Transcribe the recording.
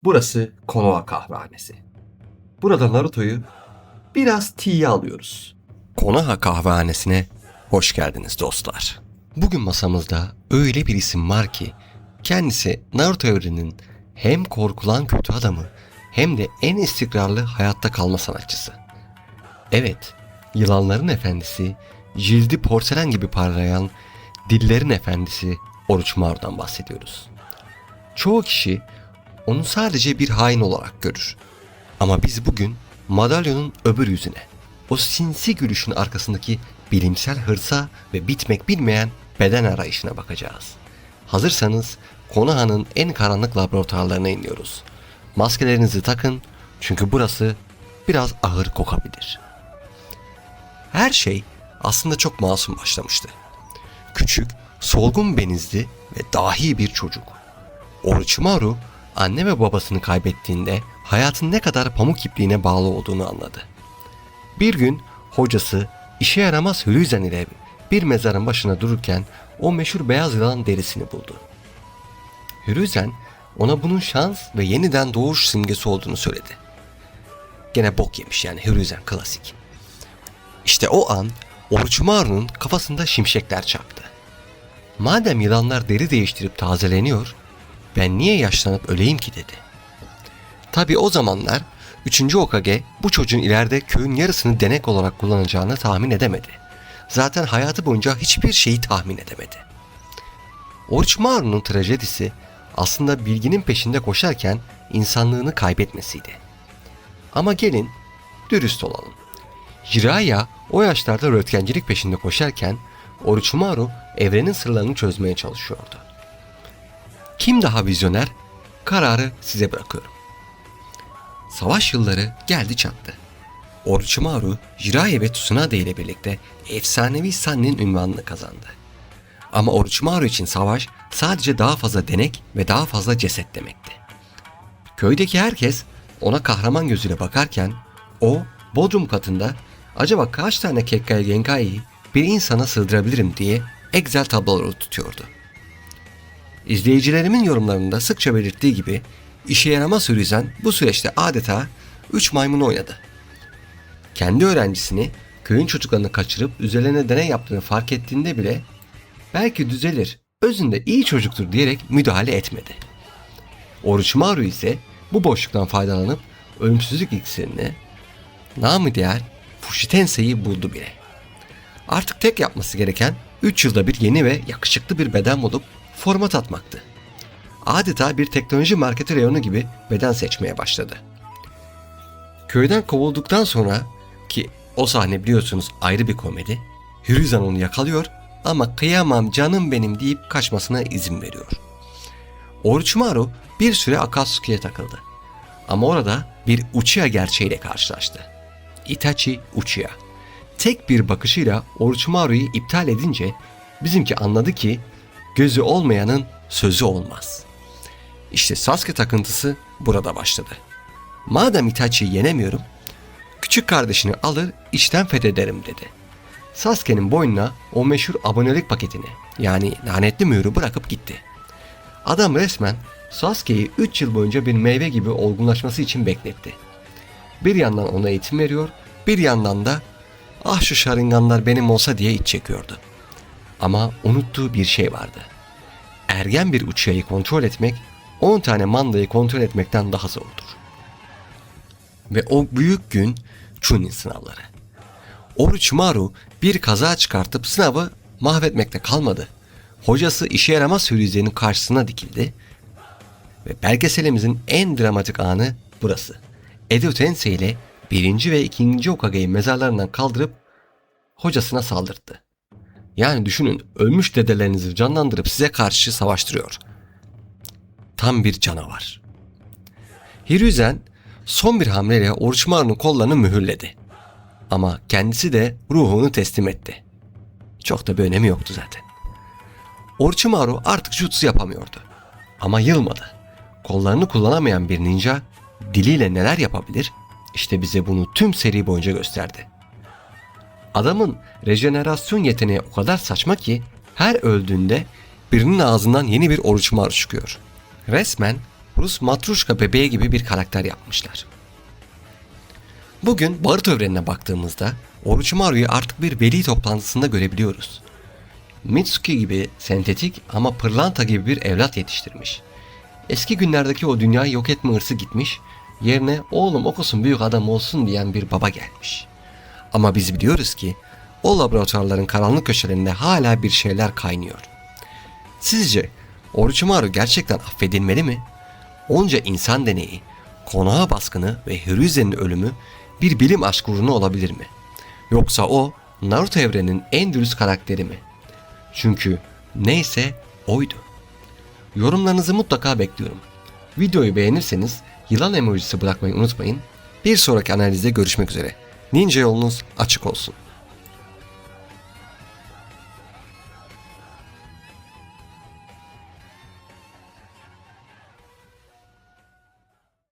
Burası Konoha kahvehanesi. Burada Naruto'yu biraz tiye alıyoruz. Konoha kahvehanesine hoş geldiniz dostlar. Bugün masamızda öyle bir isim var ki kendisi Naruto evreninin hem korkulan kötü adamı hem de en istikrarlı hayatta kalma sanatçısı. Evet, yılanların efendisi, cildi porselen gibi parlayan dillerin efendisi Orochimaru'dan bahsediyoruz. Çoğu kişi onu sadece bir hain olarak görür. Ama biz bugün madalyonun öbür yüzüne, o sinsi gülüşün arkasındaki bilimsel hırsa ve bitmek bilmeyen beden arayışına bakacağız. Hazırsanız Konoha'nın en karanlık laboratuvarlarına iniyoruz. Maskelerinizi takın çünkü burası biraz ağır kokabilir. Her şey aslında çok masum başlamıştı. Küçük, solgun benizli ve dahi bir çocuk. Orochimaru anne ve babasını kaybettiğinde hayatın ne kadar pamuk ipliğine bağlı olduğunu anladı. Bir gün hocası işe yaramaz Hiruzen ile bir mezarın başına dururken o meşhur beyaz yılan derisini buldu. Hiruzen ona bunun şans ve yeniden doğuş simgesi olduğunu söyledi. Gene bok yemiş yani Hiruzen klasik. İşte o an Orochimaru'nun kafasında şimşekler çaktı. Madem yılanlar deri değiştirip tazeleniyor, ben niye yaşlanıp öleyim ki dedi. Tabi o zamanlar 3. Hokage bu çocuğun ileride köyün yarısını denek olarak kullanacağını tahmin edemedi. Zaten hayatı boyunca hiçbir şeyi tahmin edemedi. Orochimaru'nun trajedisi aslında bilginin peşinde koşarken insanlığını kaybetmesiydi. Ama gelin dürüst olalım. Jiraiya o yaşlarda röntgencilik peşinde koşarken Orochimaru evrenin sırlarını çözmeye çalışıyordu. Kim daha vizyoner? Kararı size bırakıyorum. Savaş yılları geldi çattı. Orochimaru, Jiraiya ve Tsunade ile birlikte efsanevi Sannin unvanını kazandı. Ama Orochimaru için savaş sadece daha fazla denek ve daha fazla ceset demekti. Köydeki herkes ona kahraman gözüyle bakarken o bodrum katında acaba kaç tane Kekkai Genkai'yi bir insana sığdırabilirim diye Excel tabloları tutuyordu. İzleyicilerimin yorumlarında sıkça belirttiği gibi işe yaramaz Hiruzen bu süreçte adeta 3 maymun oynadı. Kendi öğrencisini köyün çocuklarını kaçırıp üzerlerine deney yaptığını fark ettiğinde bile belki düzelir, özünde iyi çocuktur diyerek müdahale etmedi. Orochimaru ise bu boşluktan faydalanıp ölümsüzlük iksirini, namı diğer Fushitensei'yi buldu bile. Artık tek yapması gereken 3 yılda bir yeni ve yakışıklı bir beden bulup format atmaktı. Adeta bir teknoloji marketi reyonu gibi beden seçmeye başladı. Köyden kovulduktan sonra ki o sahne biliyorsunuz ayrı bir komedi, Hiruzen onu yakalıyor ama kıyamam canım benim deyip kaçmasına izin veriyor. Orochimaru bir süre Akatsuki'ye takıldı. Ama orada bir Uchiha gerçeğiyle karşılaştı. Itachi Uchiha. Tek bir bakışıyla Orochimaru'yu iptal edince bizimki anladı ki gözü olmayanın sözü olmaz. İşte Sasuke takıntısı burada başladı. Madem Itachi'yi yenemiyorum, küçük kardeşini alır içten fethederim dedi. Sasuke'nin boynuna o meşhur abonelik paketini yani lanetli mührü bırakıp gitti. Adam resmen Sasuke'yi 3 yıl boyunca bir meyve gibi olgunlaşması için bekletti. Bir yandan ona eğitim veriyor, bir yandan da ah şu Sharinganlar benim olsa diye iç çekiyordu. Ama unuttuğu bir şey vardı. Ergen bir Uchiha'yı kontrol etmek 10 tane mandayı kontrol etmekten daha zordur. Ve o büyük gün Chunin sınavları. Orochimaru bir kaza çıkartıp sınavı mahvetmekte kalmadı. Hocası işe yaramaz Hiruzen'in karşısına dikildi. Ve belgeselimizin en dramatik anı burası. Edo Tensei ile 1. ve 2. Hokage'yi mezarlarından kaldırıp hocasına saldırttı. Yani düşünün ölmüş dedelerinizi canlandırıp size karşı savaştırıyor. Tam bir canavar. Hiruzen son bir hamleyle Orochimaru'nun kollarını mühürledi. Ama kendisi de ruhunu teslim etti. Çok da bir önemi yoktu zaten. Orochimaru artık jutsu yapamıyordu. Ama yılmadı. Kollarını kullanamayan bir ninja diliyle neler yapabilir? İşte bize bunu tüm seri boyunca gösterdi. Adamın rejenerasyon yeteneği o kadar saçma ki her öldüğünde birinin ağzından yeni bir Orochimaru çıkıyor. Resmen Rus Matruşka bebeği gibi bir karakter yapmışlar. Bugün Barut evrenine baktığımızda Orochimaru'yu artık bir veli toplantısında görebiliyoruz. Mitsuki gibi sentetik ama pırlanta gibi bir evlat yetiştirmiş. Eski günlerdeki o dünyayı yok etme hırsı gitmiş, yerine oğlum okusun büyük adam olsun diyen bir baba gelmiş. Ama biz biliyoruz ki o laboratuvarların karanlık köşelerinde hala bir şeyler kaynıyor. Sizce Orochimaru gerçekten affedilmeli mi? Onca insan deneyi, konağa baskını ve Hiruzen'in ölümü bir bilim aşkı uğruna olabilir mi? Yoksa o Naruto evreninin en dürüst karakteri mi? Çünkü neyse oydu. Yorumlarınızı mutlaka bekliyorum. Videoyu beğenirseniz yılan emojisi bırakmayı unutmayın. Bir sonraki analizde görüşmek üzere. Ninja yolunuz açık olsun.